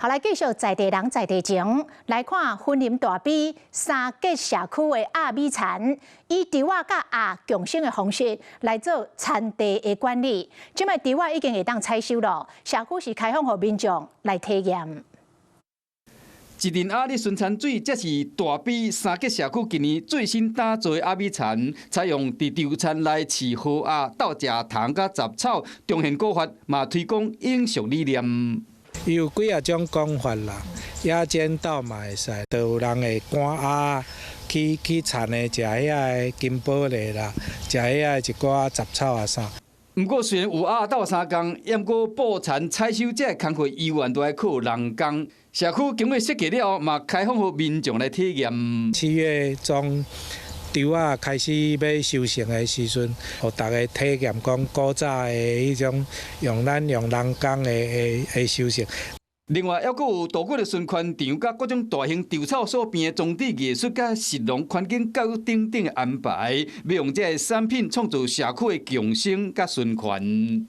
後來繼續在地人在地情來看雲林大埤三結社區的阿米田，以稻仔甲鴨共生的方式來做田地的管理。這擺稻仔已經會當採收了，社區是開放給民眾來體驗。一陣鴨的純田水，這是大埤三結社區今年最新打造的阿米田，採用佇稻田內飼好鴨、鬥食蟲甲雜草，重現古法，嘛推廣永續理念。伊有幾啊種講法啦，野煎鬥嘛會使，就有人會趕鴨去田的食遐個金寶類啦，食遐一寡雜草啊啥。不過雖然有鴨鬥三工，不過捕田採收這個工課依然都要靠人工。社區經過設計了後，嘛開放給民眾來體驗。7月中，稻仔開始要收成的時陣，互大家體驗講古早的迄種用人工的收成。另外，還有稻谷的循環場，甲各種大型稻草所變的裝置藝術，甲食農環境教育等等的安排，要用這個產品創造社區的共生甲循環。